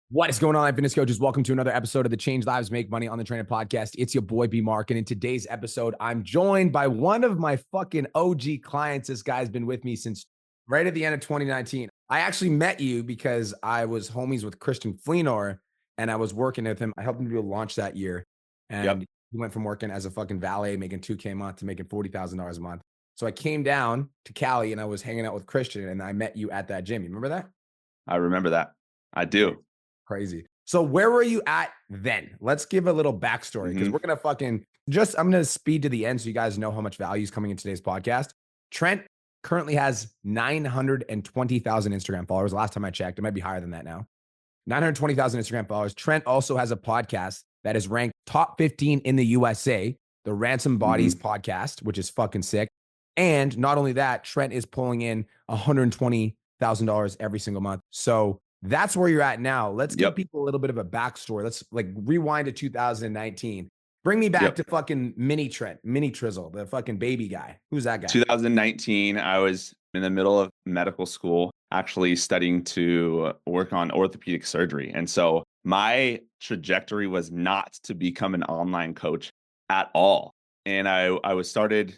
What is going on, fitness coaches? Welcome to another episode of the Change Lives Make Money on the Trent podcast. It's your boy B Mark, and in today's episode, I'm joined by one of my fucking OG clients. This guy's been with me since right at the end of 2019. I actually met you because I was homies with Christian Fleenor, and I was working with him. I helped him do a launch that year, and Yep. he went from working as a fucking valet, making $2K a month, to making $40,000 a month. So I came down to Cali, and I was hanging out with Christian, and I met you at that gym. You remember that? I remember that. I do. Crazy. So where were you at then? Let's give a little backstory because we're going to I'm going to speed to the end so you guys know how much value is coming in today's podcast. Trent currently has 920,000 Instagram followers. Last time I checked, it might be higher than that now. 920,000 Instagram followers. Trent also has a podcast that is ranked top 15 in the USA, the Ransom Bodies podcast, which is fucking sick. And not only that, Trent is pulling in $120,000 every single month. So that's where you're at now. Let's give people a little bit of a backstory. Let's like rewind to 2019. Bring me back to fucking mini Trent, mini Trizzle, the fucking baby guy. Who's that guy? 2019, I was in the middle of medical school, actually studying to work on orthopedic surgery. And so my trajectory was not to become an online coach at all. And I was started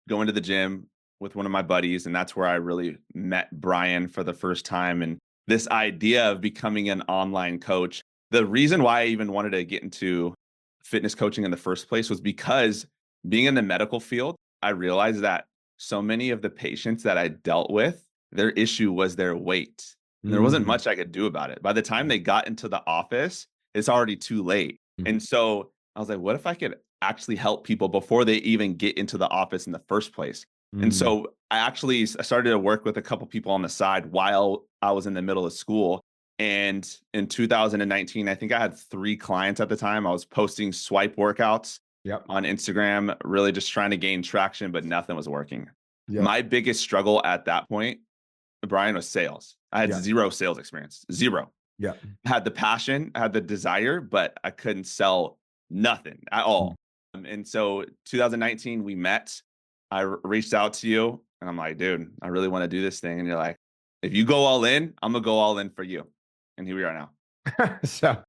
going to the gym with one of my buddies, and that's where I really met Brian for the first time. And this idea of becoming an online coach, the reason why I even wanted to get into fitness coaching in the first place was because being in the medical field, I realized that so many of the patients that I dealt with, their issue was their weight. And there wasn't much I could do about it. By the time they got into the office, it's already too late. And so I was like, what if I could actually help people before they even get into the office in the first place? And so I started to work with a couple people on the side while I was in the middle of school. And in 2019, I think I had 3 clients at the time. I was posting swipe workouts on Instagram, really just trying to gain traction, but nothing was working. My biggest struggle at that point, Brian, was sales. I had zero sales experience, zero. I had the passion, I had the desire, but I couldn't sell nothing at all. And so 2019, we met. I reached out to you and I'm like, dude, I really want to do this thing. And you're like, if you go all in, I'm going to go all in for you. And here we are now. So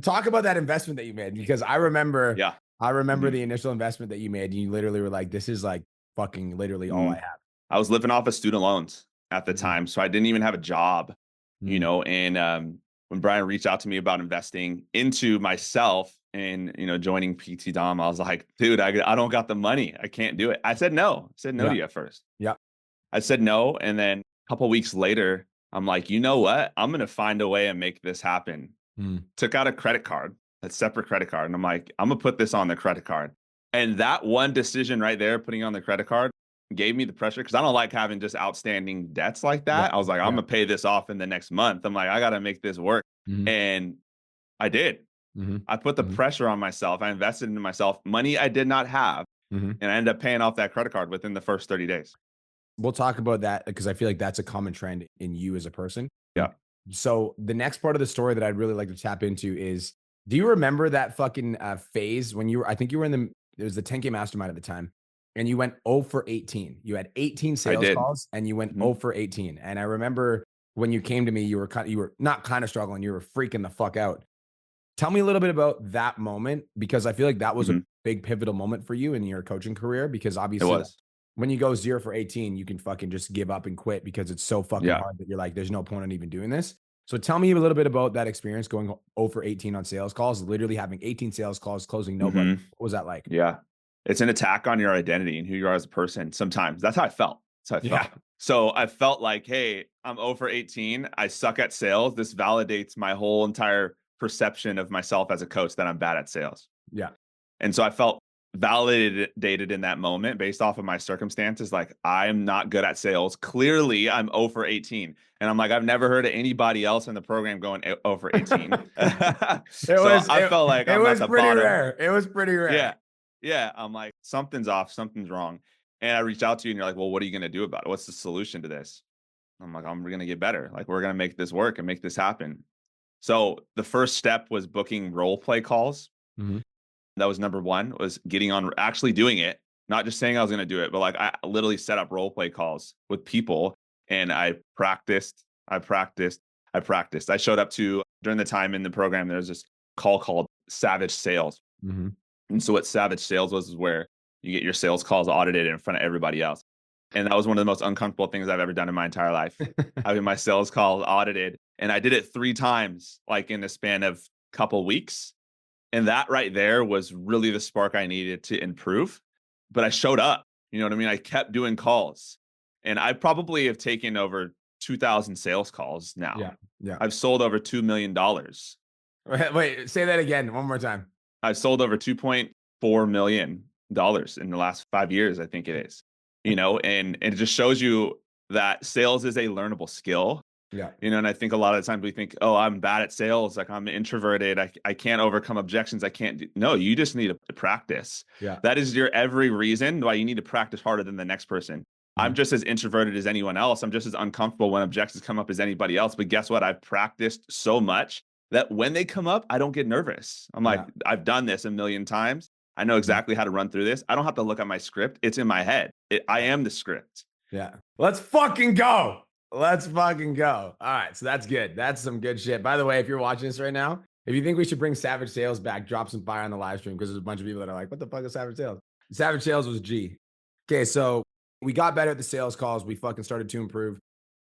talk about that investment that you made, because I remember the initial investment that you made. You literally were like, this is like fucking literally all I have. I was living off of student loans at the time. So I didn't even have a job, and when Brian reached out to me about investing into myself and, joining PT Dom, I was like, dude, I don't got the money. I can't do it. I said no. I said no to you at first. I said no. And then a couple of weeks later, I'm like, you know what? I'm going to find a way and make this happen. Took out a credit card, a separate credit card. And I'm like, I'm going to put this on the credit card. And that one decision right there, putting on the credit card, gave me the pressure because I don't like having just outstanding debts like that. I was like, I'm going to pay this off in the next month. I'm like, I got to make this work. And I did. I put the pressure on myself. I invested into myself, money I did not have. And I ended up paying off that credit card within the first 30 days. We'll talk about that because I feel like that's a common trend in you as a person. Yeah. So the next part of the story that I'd really like to tap into is, do you remember that fucking phase when I think you were it was the 10K mastermind at the time, and you went 0 for 18. You had 18 sales calls and you went 0 for 18. And I remember when you came to me, you were not kind of struggling. You were freaking the fuck out. Tell me a little bit about that moment, because I feel like that was a big pivotal moment for you in your coaching career, because obviously when you go 0 for 18, you can fucking just give up and quit because it's so fucking hard that you're like, there's no point in even doing this. So tell me a little bit about that experience going 0 for 18 on sales calls, literally having 18 sales calls, closing nobody. What was that like? Yeah. It's an attack on your identity and who you are as a person. Sometimes that's how I felt. So I felt like, hey, I'm 0 for 18. I suck at sales. This validates my whole entire perception of myself as a coach that I'm bad at sales. And so I felt validated in that moment based off of my circumstances. Like, I'm not good at sales. Clearly I'm 0 for 18. And I'm like, I've never heard of anybody else in the program going 0 for 18. I felt like I'm at the bottom. It was pretty rare. Yeah. I'm like, something's off, something's wrong. And I reached out to you and you're like, well, what are you going to do about it? What's the solution to this? I'm like, we're going to get better. Like, we're going to make this work and make this happen. So the first step was booking role play calls. That was number one, was getting on, actually doing it, not just saying I was going to do it, but like I literally set up role play calls with people and I practiced. I practiced. I showed up to, during the time in the program, there was this call called Savage Sales. Mm-hmm. And so what Savage Sales was is where you get your sales calls audited in front of everybody else. And that was one of the most uncomfortable things I've ever done in my entire life, having my sales calls audited. And I did it 3 times, like in the span of a couple weeks. And that right there was really the spark I needed to improve. But I showed up, you know what I mean? I kept doing calls. And I probably have taken over 2,000 sales calls Yeah. now. Yeah. I've sold over $2 million. Wait, say that again one more time. I've sold over $2.4 million in the last 5 years, I think it is. And it just shows you that sales is a learnable skill. Yeah. And I think a lot of the times we think, oh, I'm bad at sales. Like I'm introverted. I can't overcome objections. I can't do. No, you just need to practice. Yeah. That is your every reason why you need to practice harder than the next person. I'm just as introverted as anyone else. I'm just as uncomfortable when objections come up as anybody else. But guess what? I've practiced so much that when they come up, I don't get nervous. I'm like, I've done this a million times. I know exactly how to run through this. I don't have to look at my script. It's in my head. I am the script. Yeah. Let's fucking go. Let's fucking go. All right. So that's good. That's some good shit. By the way, if you're watching this right now, if you think we should bring Savage Sales back, drop some fire on the live stream because there's a bunch of people that are like, what the fuck is Savage Sales? Savage Sales was G. Okay. So we got better at the sales calls. We fucking started to improve.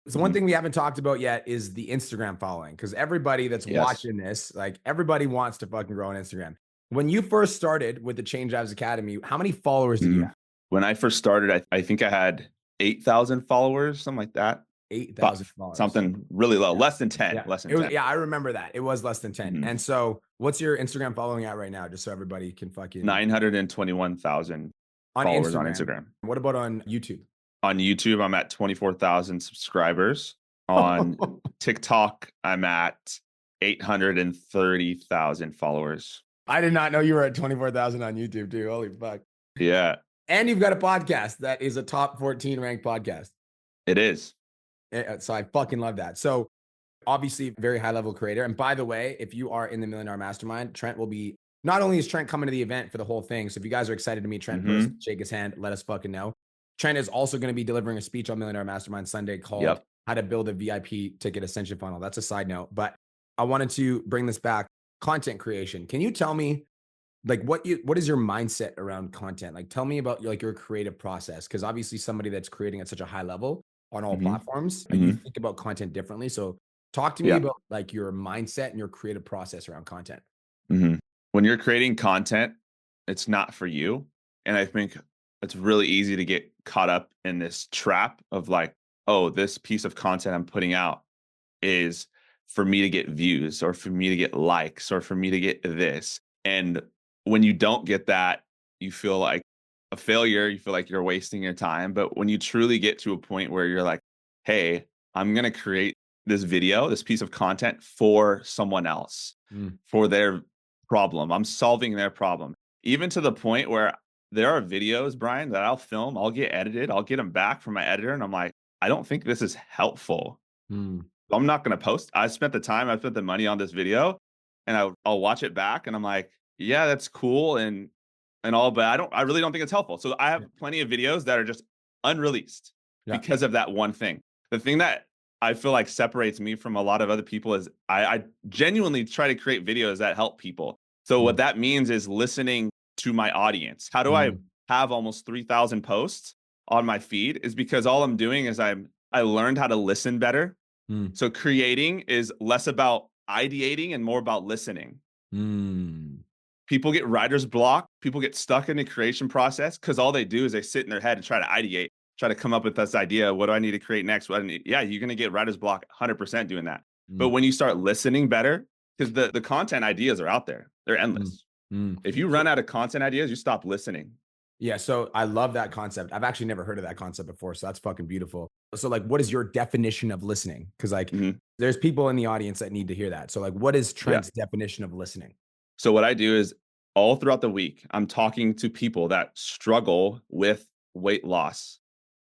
So one thing we haven't talked about yet is the Instagram following, because everybody that's watching this, like everybody wants to fucking grow on Instagram. When you first started with the Change Lives Academy, how many followers did you have? When I first started, I think I had 8,000 followers, something like that. 8,000 followers. Something really low, less than 10. Yeah. Less than 10. I remember that. It was less than 10. And so what's your Instagram following at right now? Just so everybody can fucking 921,000 followers on Instagram. What about on YouTube? On YouTube, I'm at 24,000 subscribers. On TikTok, I'm at 830,000 followers. I did not know you were at 24,000 on YouTube too. Holy fuck. Yeah. And you've got a podcast that is a top 14 ranked podcast. It is. So I fucking love that. So obviously very high level creator. And by the way, if you are in the $1 Million Mastermind, Trent will be, not only is Trent coming to the event for the whole thing. So if you guys are excited to meet Trent first, shake his hand, let us fucking know. Trent is also going to be delivering a speech on $1 Million Mastermind Sunday called How to Build a VIP Ticket Ascension Funnel. That's a side note, but I wanted to bring this back. Content creation. Can you tell me like what is your mindset around content? Like tell me about like your creative process. Cause obviously somebody that's creating at such a high level on all platforms, you think about content differently. So talk to me about like your mindset and your creative process around content. When you're creating content, it's not for you. And I think it's really easy to get caught up in this trap of like, oh, this piece of content I'm putting out is for me to get views or for me to get likes or for me to get this. And when you don't get that, you feel like a failure. You feel like you're wasting your time. But when you truly get to a point where you're like, hey, I'm going to create this video, this piece of content for someone else, for their problem. I'm solving their problem. Even to the point where there are videos, Brian, that I'll film, I'll get edited, I'll get them back from my editor. And I'm like, I don't think this is helpful. I'm not going to post. I spent the time, I spent the money on this video and I'll watch it back. And I'm like, yeah, that's cool. And all, but I really don't think it's helpful. So I have plenty of videos that are just unreleased because of that one thing. The thing that I feel like separates me from a lot of other people is I genuinely try to create videos that help people. So what that means is listening to my audience. How do I have almost 3,000 posts on my feed? Is because all I'm doing is I learned how to listen better. So creating is less about ideating and more about listening. People get writer's block. People get stuck in the creation process because all they do is they sit in their head and try to ideate, try to come up with this idea. What do I need to create next? You're going to get writer's block 100% doing that. But when you start listening better, because the content ideas are out there, they're endless. If you run out of content ideas, you stop listening. Yeah. So I love that concept. I've actually never heard of that concept before. So that's fucking beautiful. So like, what is your definition of listening? Because like there's people in the audience that need to hear that. So like, what is Trent's definition of listening? So what I do is all throughout the week, I'm talking to people that struggle with weight loss.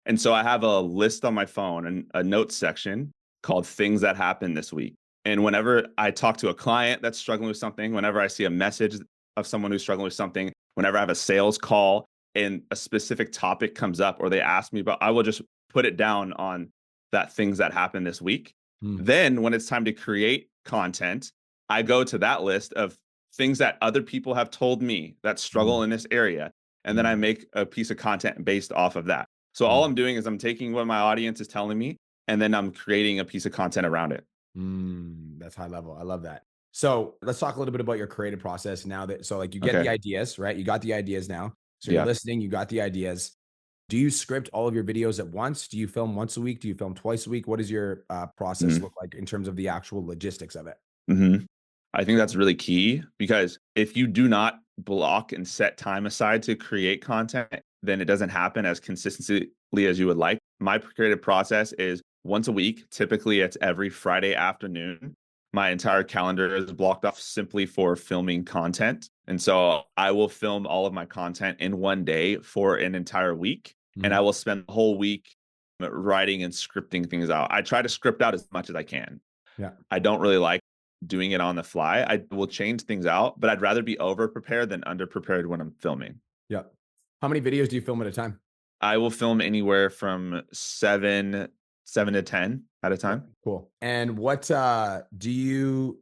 And so I have a list on my phone and a notes section called things that happened this week. And whenever I talk to a client that's struggling with something, whenever I see a message of someone who's struggling with something, whenever I have a sales call and a specific topic comes up or they ask me about, I will just put it down on that things that happened this week. Mm, Then when it's time to create content, I go to that list of things that other people have told me that mm, struggle in this area. And then I mm, make a piece of content based off of that. So all mm, I'm doing is I'm taking what my audience is telling me and then I'm creating a piece of content around it. that's high level. I love that. So let's talk a little bit about your creative process now that, so like you get the Okay. ideas, right? You got the ideas now. So you're Yeah. listening, you got the ideas. Do you script all of your videos at once? Do you film once a week? Do you film twice a week? What does your process Mhm. look like in terms of the actual logistics of it? hmm I think that's really key because if you do not block and set time aside to create content, then it doesn't happen as consistently as you would like. My creative process is once a week. Typically, it's every Friday afternoon. My entire calendar is blocked off simply for filming content. And so I will film all of my content in one day for an entire week. And I Mhm. will spend the whole week writing and scripting things out. I try to script out as much as I can. Yeah. I don't really like doing it on the fly. I will change things out, but I'd rather be over prepared than under prepared when I'm filming. Yeah. How many videos do you film at a time? I will film anywhere from seven to 10 at a Yeah. time. Cool. And what's your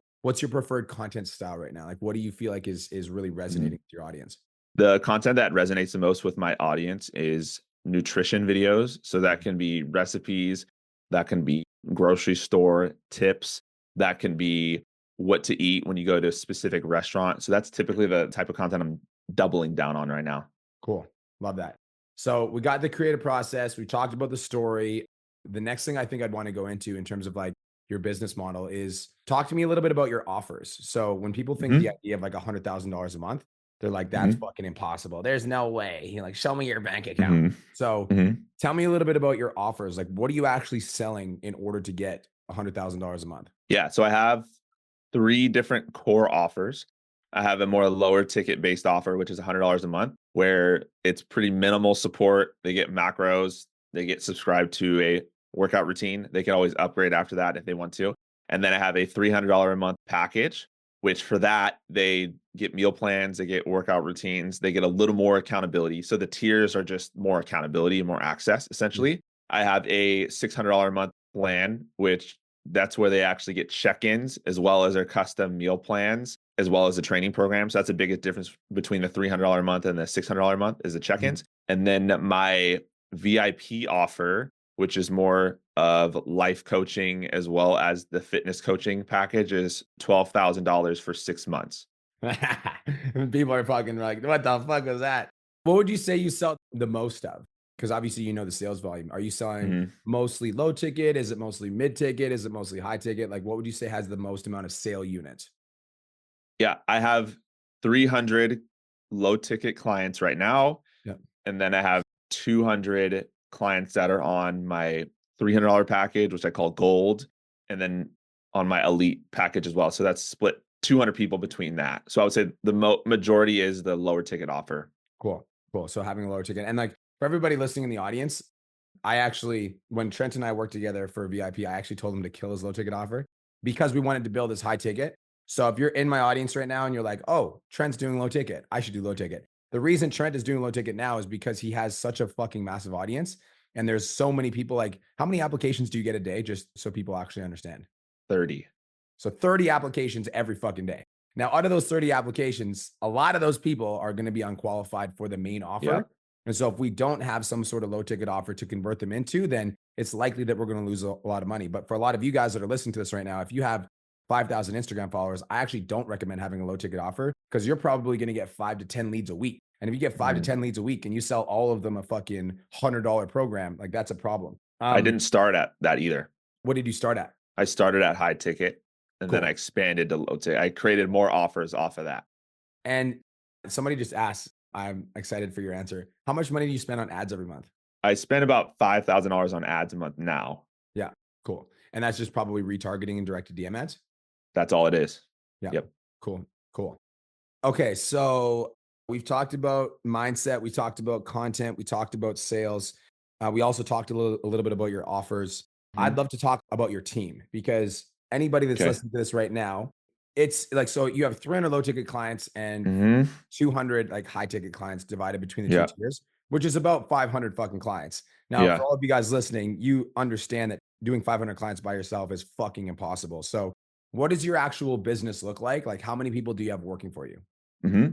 preferred content style right now? Like what do you feel like is really resonating Mhm. with your audience? The content that resonates the most with my audience is nutrition videos. So that can be recipes, that can be grocery store tips, that can be what to eat when you go to a specific restaurant. So that's typically the type of content I'm doubling down on right now. Cool. Love that. So we got the creative process. We talked about the story. The next thing I think I'd want to go into in terms of like your business model is talk to me a little bit about your offers. So when people think the hmm idea of like $100,000 a month, they're like, that's hmm fucking impossible. There's no way. You're like, show me your bank account. hmm So hmm tell me a little bit about your offers. Like, what are you actually selling in order to get $100,000 a month? Yeah. So I have three different core offers. I have a more lower ticket based offer, which is $100 a month, where it's pretty minimal support. They get macros, they get subscribed to a workout routine. They can always upgrade after that if they want to. And then I have a $300 a month package, which for that, they get meal plans, they get workout routines, they get a little more accountability. So the tiers are just more accountability and more access, Mm, essentially. I have a $600 a month plan, which that's where they actually get check-ins as well as their custom meal plans as well as the training program. So that's the biggest difference between the $300 a month and the $600 a month is the mhm. check-ins. And then my VIP offer, which is more of life coaching as well as the fitness coaching package, is $12,000 for 6 months. People are fucking like, what the fuck was that? What would you say you sell the most of? Because obviously you know the sales volume. Are you selling Mhm. mostly low ticket? Is it mostly mid ticket? Is it mostly high ticket? Like, what would you say has the most amount of sale units? Yeah, I have 300 low ticket clients right now. Yeah. And then I have 200 clients that are on my $300 package, which I call gold, and then on my elite package as well. So that's split 200 people between that. So I would say the majority is the lower ticket offer. Cool. Cool. So having a lower ticket. And like for everybody listening in the audience, I actually, when Trent and I worked together for VIP, I actually told him to kill his low ticket offer because we wanted to build this high ticket. So if you're in my audience right now and you're like, oh, Trent's doing low ticket, I should do low ticket. The reason Trent is doing low ticket now is because he has such a fucking massive audience. And there's so many people like, how many applications do you get a day? Just so people actually understand. 30. So 30 applications every fucking day. Now, out of those 30 applications, a lot of those people are going to be unqualified for the main Yeah. offer. And so if we don't have some sort of low ticket offer to convert them into, then it's likely that we're going to lose a lot of money. But for a lot of you guys that are listening to this right now, if you have 5,000 Instagram followers, I actually don't recommend having a low ticket offer because you're probably going to get 5 to 10 leads a week. And if you get five to Mhm. 10 leads a week and you sell all of them a fucking $100 program, like that's a problem. I didn't start at that either. What did you start at? I started at high ticket and then I Cool. expanded to low ticket. I created more offers off of that. And somebody just asked, I'm excited for your answer. How much money do you spend on ads every month? I spent about $5,000 on ads a month now. Yeah, cool. And that's just probably retargeting and directed DM ads? That's all it is. Yeah, Yep. cool, cool. Okay, so we've talked about mindset, we talked about content, we talked about sales. We also talked a little bit about your offers. I'd Mhm. love to talk about your team because anybody that's Okay. listening to this right now, it's like so you have 300 low ticket clients and Mhm. 200 like high ticket clients divided between the two Yeah. tiers, which is about 500 fucking clients. Now, Yeah. for all of you guys listening, you understand that doing 500 clients by yourself is fucking impossible. So what does your actual business look like? Like how many people do you have working for you? hmm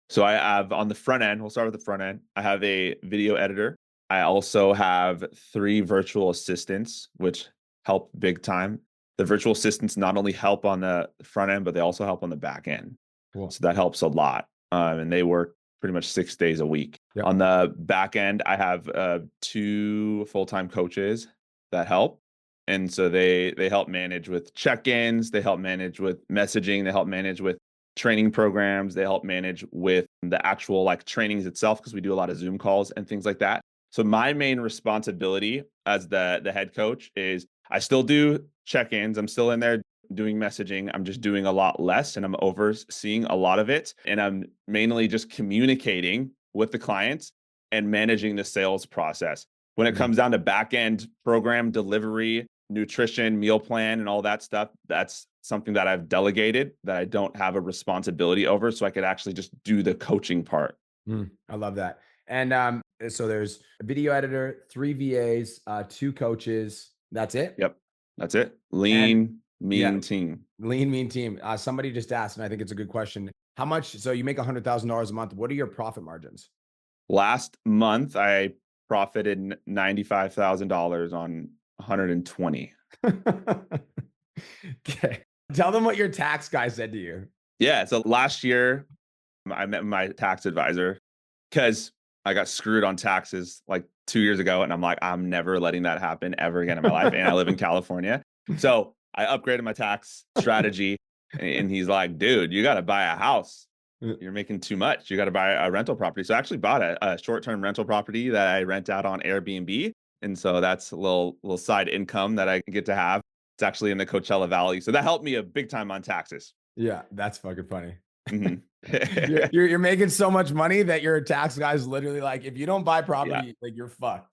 So I have on the front end, we'll start with the front end. I have a video editor. I also have 3 virtual assistants, which help big time. The virtual assistants not only help on the front end, but they also help on the back end. Cool. So that helps a lot. And they work pretty much 6 days a week. Yep. On the back end, I have 2 full-time coaches that help. And so they help manage with check-ins, they help manage with messaging, they help manage with training programs, they help manage with the actual like trainings itself because we do a lot of Zoom calls and things like that. So my main responsibility as the head coach is I still do check-ins, I'm still in there doing messaging. I'm just doing a lot less and I'm overseeing a lot of it. And I'm mainly just communicating with the clients and managing the sales process. When it comes down to back end program delivery, nutrition, meal plan, and all that stuff, that's something that I've delegated that I don't have a responsibility over. So I could actually just do the coaching part. I love that. And so there's a video editor, 3 VAs, 2 coaches. That's it. Yep. That's it. And Lean, yeah, mean team. lean, mean team. Somebody just asked, and I think it's a good question. How much? So you make $100,000 a month. What are your profit margins? Last month, I profited $95,000 on 120. Okay. Tell them what your tax guy said to you. Yeah. So last year, I met my tax advisor because I got screwed on taxes like 2 years ago. And I'm like, I'm never letting that happen ever again in my life. And I live in California. So I upgraded my tax strategy. And he's like, dude, you got to buy a house. You're making too much. You got to buy a rental property. So I actually bought a short-term rental property that I rent out on Airbnb. And so that's a little side income that I get to have. It's actually in the Coachella Valley. So that helped me a big time on taxes. Yeah, that's fucking funny. hmm You're making so much money that your tax guy's literally like, if you don't buy yeah. property, like you're fucked.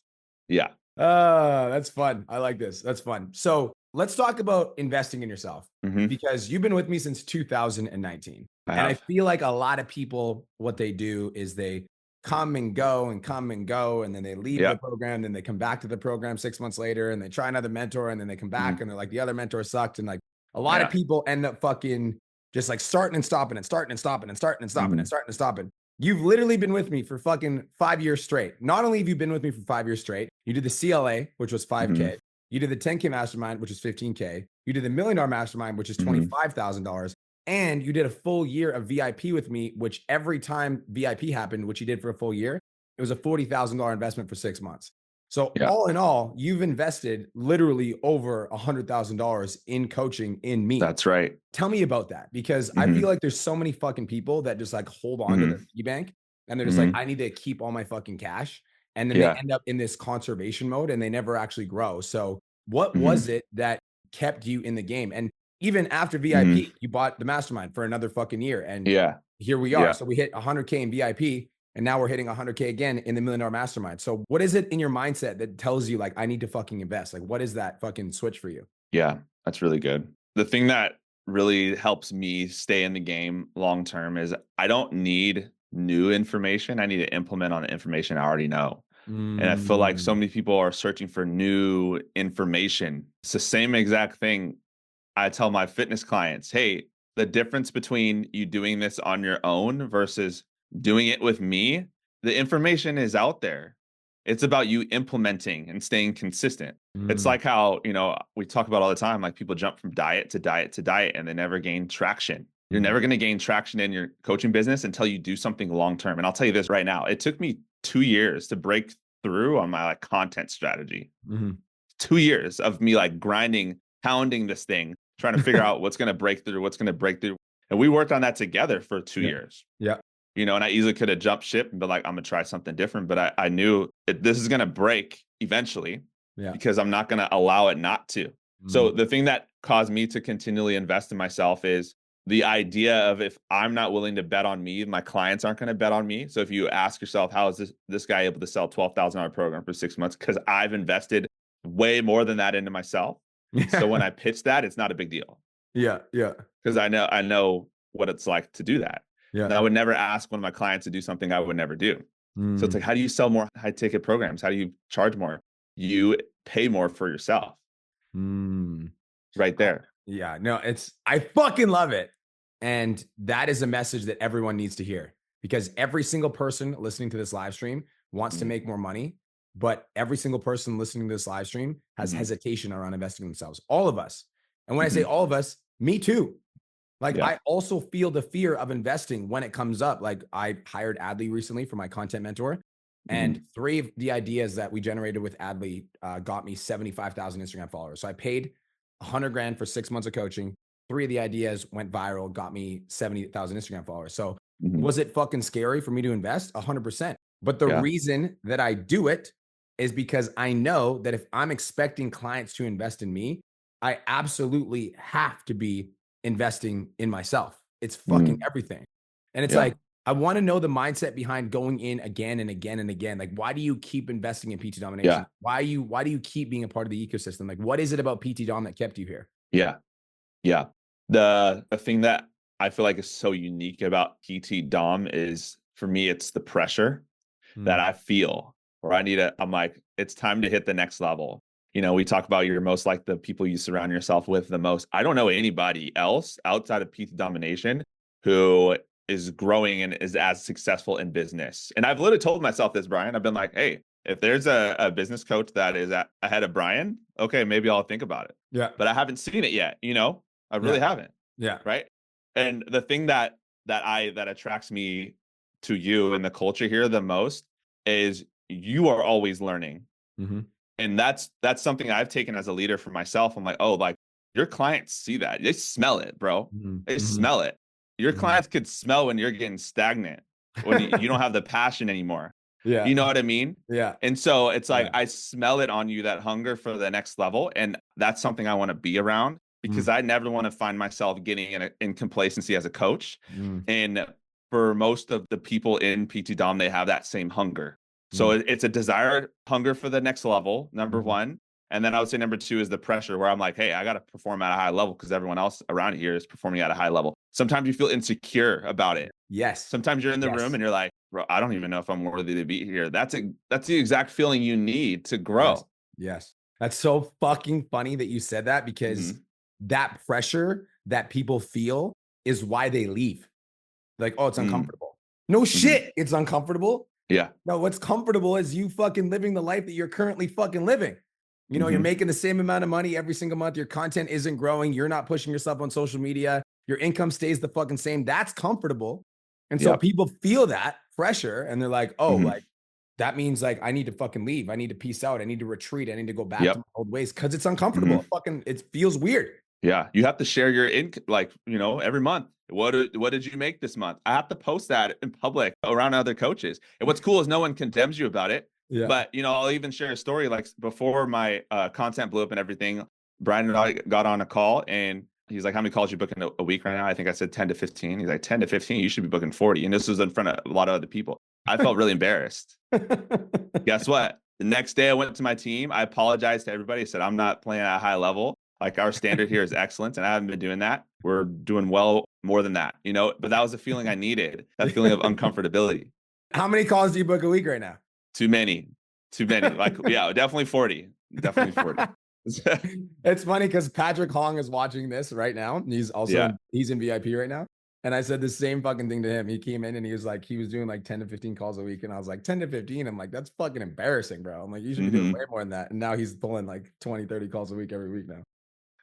Yeah. That's fun. I like this. That's fun. So let's talk about investing in yourself hmm because you've been with me since 2019. I And I have. feel like a lot of people, what they do is they come and go and come and go, and then they leave the Yeah. program, then they come back to the program 6 months later and they try another mentor, and then they come back hmm and they're like, the other mentor sucked. And like a lot of Yeah. people end up fucking just like starting and stopping and starting and stopping and starting and stopping and hmm starting and stopping. You've literally been with me for fucking 5 years straight. Not only have you been with me for 5 years straight, you did the CLA, which was hmm 5K. You did the 10K mastermind, which is 15K. You did the $1 million mastermind, which is hmm $25,000. And you did a full year of VIP with me, which every time VIP happened, which you did for a full year, it was a $40,000 investment for 6 months. So Yeah. all in all, you've invested literally over $100,000 in coaching in me. That's right. Tell me about that, because I hmm feel like there's so many fucking people that just like hold on to their hmm piggy bank and they're just like, hmm I need to keep all my fucking cash. And then they Yeah. end up in this conservation mode and they never actually grow. So what was hmm it that kept you in the game? And even after hmm VIP, you bought the mastermind for another fucking year. And Yeah. here we are. Yeah. So we hit 100K in VIP and now we're hitting 100K again in the $1 million mastermind. So what is it in your mindset that tells you like, I need to fucking invest? Like, what is that fucking switch for you? Yeah. That's really good. The thing that really helps me stay in the game long term is I don't need new information. I need to implement on the information I already know. And I feel like so Mm. many people are searching for new information. It's the same exact thing I tell my fitness clients, hey, the difference between you doing this on your own versus doing it with me, the information is out there. It's about you implementing and staying consistent. It's Mm. like how, we talk about all the time, like people jump from diet to diet to diet and they never gain traction. You're Mhm. never going to gain traction in your coaching business until you do something long term. And I'll tell you this right now, it took me 2 years to break through on my like content strategy. Mhm. 2 years of me like grinding, pounding this thing, trying to figure out what's going to break through, what's going to break through. And we worked on that together for two Yeah. years, Yeah. and I easily could have jumped ship and been like, I'm going to try something different. But I knew this is going to break eventually Yeah. because I'm not going to allow it not to. So Mm. the thing that caused me to continually invest in myself is the idea of if I'm not willing to bet on me, my clients aren't going to bet on me. So if you ask yourself, how is this guy able to sell $12,000 program for 6 months? Because I've invested way more than that into myself. So when Yeah. I pitch that, it's not a big deal Yeah. Yeah. because I know what it's like to do that. Yeah. And I would never ask one of my clients to do something I would never do. So it's Mm. like, how do you sell more high ticket programs? How do you charge more? You pay more for yourself. Mm. right there. Yeah, no, I fucking love it. And that is a message that everyone needs to hear because every single person listening to this live stream wants to Mhm, make more money, but every single person listening to this live stream has mhm, hesitation around investing in themselves. All of us. And when I say mhm. all of us, me too. Like Yeah. I also feel the fear of investing when it comes up. Like I hired Adley recently for my content mentor, and Mhm, three of the ideas that we generated with Adley got me 75,000 Instagram followers. So I paid 100 grand for 6 months of coaching. Three of the ideas went viral, got me 70,000 Instagram followers. So mhm. was it fucking scary for me to invest? 100%. But the Yeah. reason that I do it is because I know that if I'm expecting clients to invest in me, I absolutely have to be investing in myself. It's fucking Mm, everything. And it's yeah. like, I want to know the mindset behind going in again and again and again. Like, why do you keep investing in PT domination? Yeah. Why do you keep being a part of the ecosystem? Like, what is it about PT Dom that kept you here? Yeah. Yeah. The thing that I feel like is so unique about PT Dom is for me, it's the pressure that Mm, I feel where I'm like, it's time to hit the next level. We talk about you're most like the people you surround yourself with the most. I don't know anybody else outside of PT domination who is growing and is as successful in business. And I've literally told myself this, Brian. I've been like, hey, if there's a business coach that is ahead of Brian, okay, maybe I'll think about it. yeah. But I haven't seen it yet, I Yeah. really haven't. Yeah. Right. And the thing that attracts me to you and the culture here the most is you are always learning. Mm-hmm. And that's something I've taken as a leader for myself. I'm like, oh, like your clients see that. They smell it, bro. They Mm-hmm. smell it. Your Mm-hmm. clients could smell when you're getting stagnant, when you don't have the passion anymore. Yeah. You know what I mean? Yeah. And so it's like Yeah. I smell it on you, that hunger for the next level. And that's something I want to be around because Mm, I never want to find myself getting in complacency as a coach. mm, And for most of the people in PT Dom, they have that same hunger. So mm, it's a desire hunger for the next level, number mm. one. And then I would say number two is the pressure where I'm like, hey, I got to perform at a high level because everyone else around here is performing at a high level. Sometimes you feel insecure about it. Yes. Sometimes you're in the room Yes. and you're like, bro, I don't even know if I'm worthy to be here. That's the exact feeling you need to Yes. grow. Yes. That's so fucking funny that you said that because Hmm. that pressure that people feel is why they leave. Like, oh, it's Mm, uncomfortable. No hmm. shit, it's uncomfortable. Yeah. No, what's comfortable is you fucking living the life that you're currently fucking living. You're Hmm. making the same amount of money every single month. Your content isn't growing. You're not pushing yourself on social media. Your income stays the fucking same. That's comfortable. And so Yep. people feel that pressure and they're like, oh, Hmm. like that means like I need to fucking leave. I need to peace out. I need to retreat. I need to go back to Yep. my old ways because it's uncomfortable. Hmm. It feels weird. Yeah. You have to share your income, like, every month. What did you make this month? I have to post that in public around other coaches. And what's cool is no one condemns you about it. Yeah. But, I'll even share a story like before my content blew up and everything. Brian and I got on a call and he's like, how many calls you booking a week right now? I think I said 10 to 15. He's like, 10 to 15, you should be booking 40. And this was in front of a lot of other people. I felt really embarrassed. Guess what? The next day I went to my team. I apologized to everybody. I said, I'm not playing at a high level. Like our standard here is excellence. And I haven't been doing that. We're doing well more than that, but that was the feeling I needed, that feeling of uncomfortability. How many calls do you book a week right now? Too many, too many. Like, yeah, definitely 40, definitely 40. It's funny because Patrick Hong is watching this right now. Yeah. He's in VIP right now. And I said the same fucking thing to him. He came in and he was doing like 10 to 15 calls a week. And I was like, 10 to 15. I'm like, that's fucking embarrassing, bro. I'm like, you should be doing way Hmm. more than that. And now he's pulling like 20, 30 calls a week every week now.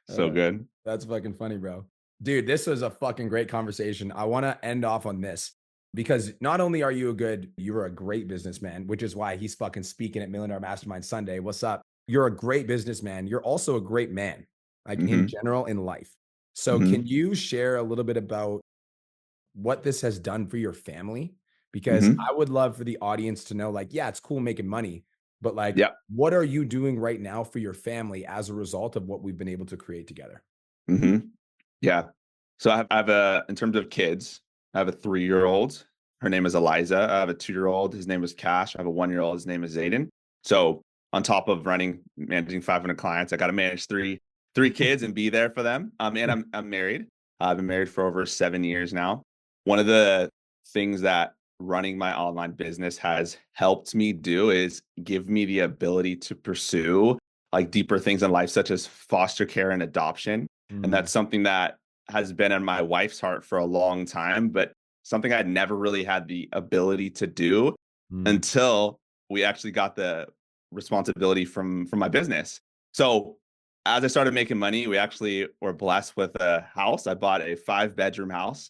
So good. That's fucking funny, bro. Dude, this was a fucking great conversation. I want to end off on this because not only are you're a great businessman, which is why he's fucking speaking at Millionaire Mastermind Sunday. What's up? You're a great businessman. You're also a great man, like in Hmm. general in life. So, can Hmm. you share a little bit about what this has done for your family? Because Hmm. I would love for the audience to know, like, yeah, it's cool making money, but like, Yeah. what are you doing right now for your family as a result of what we've been able to create together? Hmm. Yeah. So in terms of kids, I have a 3-year-old. Her name is Eliza. I have a 2-year-old. His name is Cash. I have a 1-year-old. His name is Zayden. So on top of managing 500 clients, I got to manage three kids and be there for them. And I'm married. I've been married for over 7 years now. One of the things that running my online business has helped me do is give me the ability to pursue like deeper things in life, such as foster care and adoption. And that's something that has been in my wife's heart for a long time, but something I'd never really had the ability to do until we actually got the responsibility from my business. So as I started making money, we actually were blessed with a house. I bought a 5-bedroom house,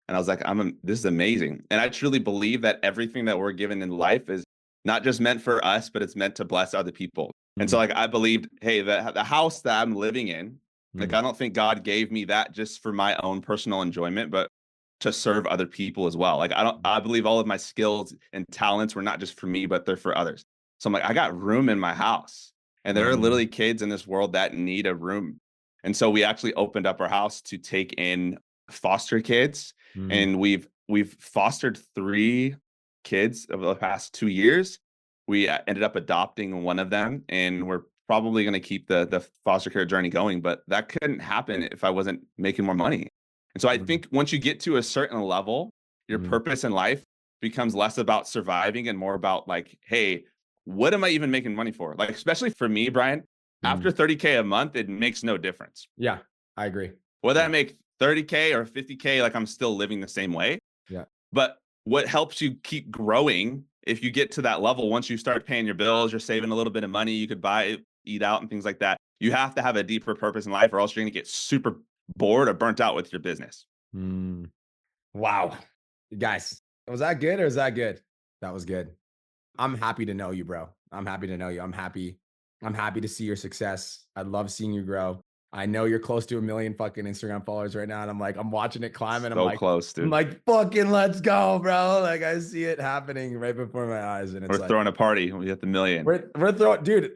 and I was like, this is amazing. And I truly believe that everything that we're given in life is not just meant for us, but it's meant to bless other people. And so like I believed, hey, the house that I'm living in, like I don't think God gave me that just for my own personal enjoyment, but to serve other people as well. Like I believe all of my skills and talents were not just for me, but they're for others. So I'm like, I got room in my house. And there are literally kids in this world that need a room. And so we actually opened up our house to take in foster kids. And we've fostered 3 kids over the past 2 years. We ended up adopting one of them, and we're probably going to keep the foster care journey going. But that couldn't happen if I wasn't making more money. And so I think once you get to a certain level, your purpose in life becomes less about surviving and more about like, hey, what am I even making money for? Like, especially for me, Brian, after 30K a month, it makes no difference. Yeah, I agree. Whether I make 30K or 50K, like I'm still living the same way. Yeah. But what helps you keep growing, if you get to that level, once you start paying your bills, you're saving a little bit of money, you could eat out and things like that. You have to have a deeper purpose in life, or else you're going to get super bored or burnt out with your business. Wow. Guys, was that good or is that good? That was good. I'm happy to know you, bro. I'm happy to know you. I'm happy to see your success. I love seeing you grow. I know you're close to 1 million fucking Instagram followers right now. And I'm watching it climb and So close, dude. I'm like, fucking let's go, bro. Like I see it happening right before my eyes. And we're throwing a party when we hit the 1 million. We're throwing, dude,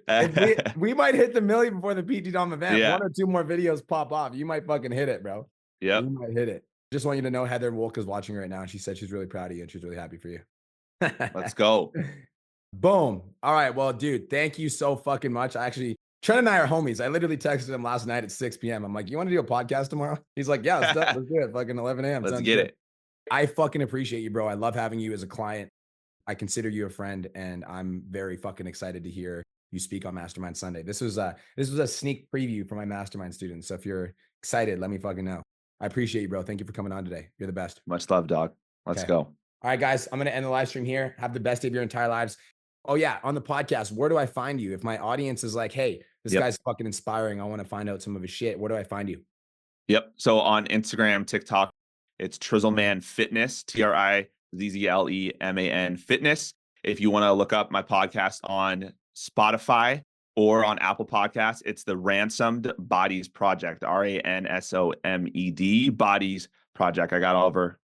we might hit the 1 million before the PT Dom event. Yeah. 1 or 2 more videos pop off. You might fucking hit it, bro. Yeah. You might hit it. Just want you to know Heather Wolk is watching right now. And she said she's really proud of you and she's really happy for you. Let's go. Boom. All right. Well, dude, thank you so fucking much. Trent and I are homies. I literally texted him last night at 6 p.m. I'm like, you want to do a podcast tomorrow? He's like, yeah, let's do it. Fucking 11 a.m. Let's get it. I fucking appreciate you, bro. I love having you as a client. I consider you a friend, and I'm very fucking excited to hear you speak on Mastermind Sunday. This was a sneak preview for my Mastermind students. So if you're excited, let me fucking know. I appreciate you, bro. Thank you for coming on today. You're the best. Much love, dog. Let's go. All right, guys. I'm going to end the live stream here. Have the best day of your entire lives. Oh, yeah. On the podcast, where do I find you? If my audience is like, hey, this guy's fucking inspiring, I want to find out some of his shit, where do I find you? Yep. So on Instagram, TikTok, it's Trizzleman Fitness, TRIZZLEMAN Fitness. If you want to look up my podcast on Spotify or on Apple Podcasts, it's the Ransomed Bodies Project, RANSOMED Bodies Project. I got over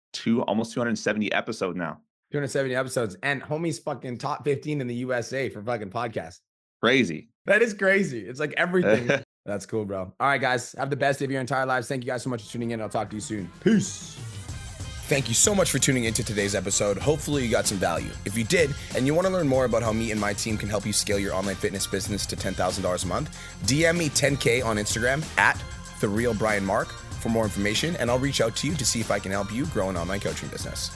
almost 270 episodes now. 270 episodes, and homie's fucking top 15 in the USA for fucking podcasts. Crazy. That is crazy. It's like everything. That's cool, bro. All right, guys. Have the best day of your entire lives. Thank you guys so much for tuning in. I'll talk to you soon. Peace. Thank you so much for tuning into today's episode. Hopefully you got some value. If you did, and you want to learn more about how me and my team can help you scale your online fitness business to $10,000 a month, DM me 10K on Instagram at TheRealBrianMark for more information, and I'll reach out to you to see if I can help you grow an online coaching business.